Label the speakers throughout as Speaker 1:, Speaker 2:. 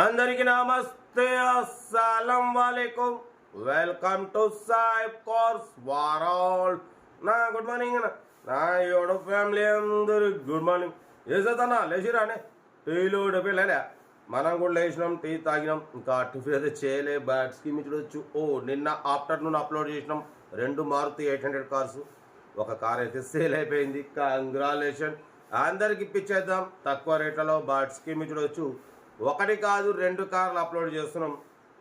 Speaker 1: అందరికీ నమస్తే, అస్సలం వాలేకుం. వెల్కమ్ టు సాయిబ్ కోర్స్ వారాల్. నా గుడ్ మార్నింగ్ నా యోడు ఫ్యామిలీ అందరు గుడ్ మార్నింగ్. చేసేదన్నా లేచిరానే టీలు డబ్బులేలే, మనం కూడా లేచినాం, టీ తాగినాం, ఇంకా టిఫిన్ అయితే చేయలే. బ్యాట్ స్కీమ్ చూడొచ్చు. నిన్న ఆఫ్టర్నూన్ అప్లోడ్ చేసినాం 2 మారుతి 800 కార్స్. ఒక కార్ అయితే సేల్ అయిపోయింది. కంగ్రాచులేషన్, అందరికి ఇప్పించేద్దాం తక్కువ రేట్లలో. బ్యాట్ స్కీమ్ చూడొచ్చు. 1 కాదు 2 కార్లు అప్లోడ్ చేస్తున్నాం.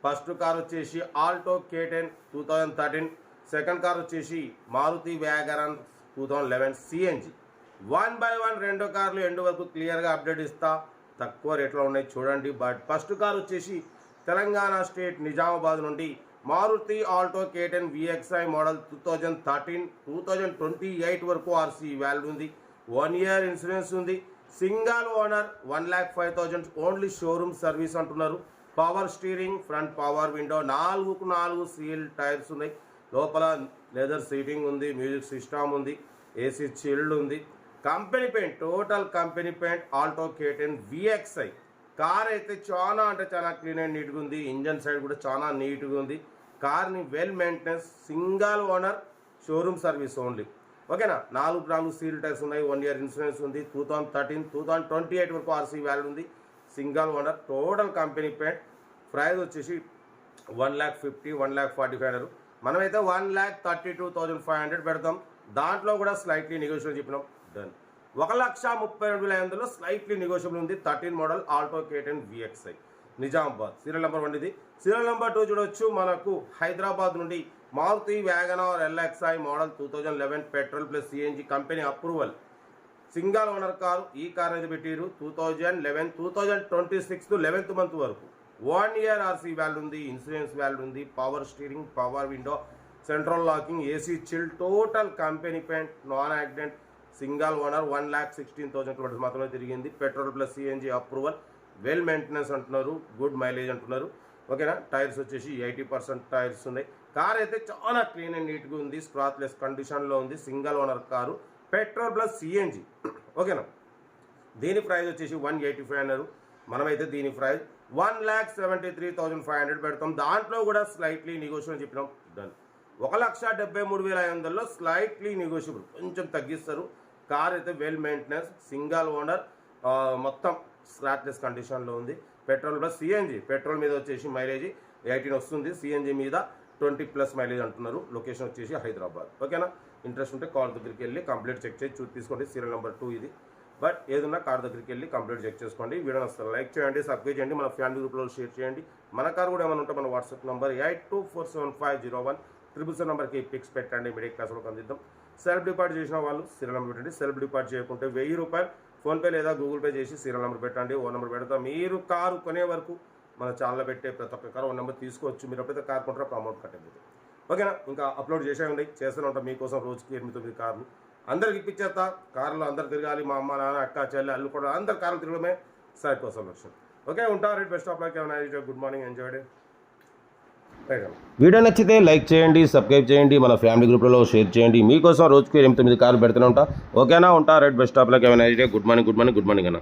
Speaker 1: ఫస్ట్ కార్ వచ్చేసి ఆల్టో K10 2013, సెకండ్ కార్ వచ్చేసి మారుతి వ్యాగరన్ 2011 CNG. 1 by 1 2 కార్లు ఎండ్ వరకు క్లియర్గా అప్డేట్ ఇస్తా. తక్కువ రేట్లో ఉన్నాయి చూడండి. బట్ ఫస్ట్ కార్ వచ్చేసి తెలంగాణ స్టేట్ నిజామాబాద్ నుండి Maruti Alto K10 VXI model 2013 2028 వరకు RC వాల్యూ ఉంది. 1 year ఇన్సూరెన్స్ ఉంది. Single owner, 1,05,000 only showroom service అంటున్నారు. Power steering, front power window, 4 seal tyres ఉన్నాయి. లోపల లెదర్ సీటింగ్ ఉంది, మ్యూజిక్ సిస్టమ్ ఉంది, ఏసీ చిల్డ్ ఉంది. Company paint, total company paint Alto K10 VXI. Car అయితే చాలా అంటే చాలా క్లీన్ అండ్ నీట్గా ఉంది. ఇంజన్ సైడ్ కూడా చాలా నీట్గా ఉంది. కార్ని well maintenance, single owner, showroom service only. ఓకేనా. 4 సీల్ టైర్స్ ఉన్నాయి. 1 year ఇన్సూరెన్స్ ఉంది. 2013 2028 వరకు RC వాల్యూ ఉంది. Single owner, total company paint. Price వచ్చేసి 1,50,000 1,45,000. మనమైతే 1,32,500 పెడతాం. దాంట్లో కూడా స్లైట్లీ నెగోషియబుల్ చెప్పినాం. డన్. 1,32,500 స్లైట్లీ నెగోషియబుల్ ఉంది. 13 model Alto K10 VXI Nizamabad. Serial number 1 ఇది. సీరియల్ నెంబర్ 2 చూడొచ్చు. మనకు హైదరాబాద్ నుండి Maruti WagonR LXI model 2011 petrol plus CNG company approval single owner car. ఈ కార్ అయితే పెట్టారు 2011 2026 11th మంత్ వరకు. 1 year RC వాల్యూ ఉంది, ఇన్సూరెన్స్ వాల్యూ ఉంది, power steering, power window, central locking, AC chill, total company paint, non accident, single owner. 1,16,000 kilometres మాత్రమే తిరిగింది. Petrol plus CNG approval, well maintenance అంటున్నారు, good mileage అంటున్నారు. ఓకేనా. Tyres వచ్చేసి 80% tyres ఉన్నాయి. Car అయితే చాలా క్లీన్ అండ్ నీట్గా ఉంది. స్క్రాచ్లెస్ కండిషన్లో ఉంది. Single owner car, petrol plus CNG. ఓకేనా. దీని ప్రైస్ వచ్చేసి 185 అన్నారు. మనమైతే దీని ప్రైస్ 1,73,500 పెడతాం. దాంట్లో కూడా స్లైట్లీ నెగోషియబుల్ చెప్పినాం. డన్. 1,73,500లో స్లైట్లీ నెగోషియబుల్, కొంచెం తగ్గిస్తారు. కార్ అయితే వెల్ మెయింటెనెన్స్, సింగల్ ఓనర్, మొత్తం స్క్రాచ్లెస్ కండిషన్లో ఉంది. Petrol plus CNG. పెట్రోల్ మీద వచ్చేసి మైలేజ్ 18 వస్తుంది. CNG మీద 20+ మైలేజ్ అంటున్నారు. లొకేషన్ వచ్చేసి హైదరాబాద్. ఓకేనా. ఇంట్రెస్ట్ ఉంటే కార్ దగ్గరికి వెళ్ళి కంప్లీట్ చెక్ చేసి తీసుకోండి. సీరియల్ నెంబర్ 2 ఇది. బట్ ఏదన్నా కార్ దగ్గరికి వెళ్ళి కంప్లీట్ చెక్ చేసుకోండి. వీడియో నచ్చితే లైక్ చేయండి, సబ్స్క్రైబ్ చేయండి, మన ఫ్యామిలీ గ్రూప్లో షేర్ చేయండి. మన కార్ కూడా ఏమైనా ఉంటే మన వాట్సాప్ నెంబర్ 8247501777 నెంబర్కి పిక్స్ పెట్టండి. మిడిల్ క్లాస్లో అందిద్దాం. సెల్ఫ్ డిపాజిట్ చేసిన వాళ్ళు సీరియల్ నెంబర్ పెట్టండి. సెల్ఫ్ డిపాజిట్ చేయకుంటే 1000 రూపాయలు ఫోన్పే లేదా గూగుల్ పే చేసి సీరియల్ నెంబర్ పెట్టండి. ఓ నెంబర్ పెడతాం. మీరు కారు కొనే వరకు మన ఛానల్లో పెట్టే ప్రతి ఒక్క కారు ఓ నెంబర్ తీసుకోవచ్చు. మీరు ఎప్పుడైతే కార్ కొంటారో అమౌంట్ కట్టేది. ఓకేనా. ఇంకా అప్లోడ్ చేసే ఉన్నాయి, చేస్తూనే ఉంటాం మీకోసం. రోజుకి 8-9 కార్లు అందరికి ఇప్పించేస్తా. కార్లు అందరు తిరగాలి. మా అమ్మ, నాన్న, అక్క, చెల్లి, అల్లు కూడా అందరు కార్లు తిరగడమే సైడ్ కోసం లక్ష్యం. ఓకే, ఉంటారు. Right. Best of luck. Good morning, enjoy day. Video నచ్చితే లైక్ చేయండి, సబ్స్క్రైబ్ చేయండి, మన ఫ్యామిలీ గ్రూప్లో షేర్ చేయండి. మీకోసం రోజుకి 8-9 కార్లు పెడుతూనే ఉంటా. ఓకేనా. ఉంటా. Right. Best of luck. Good morning అన్న.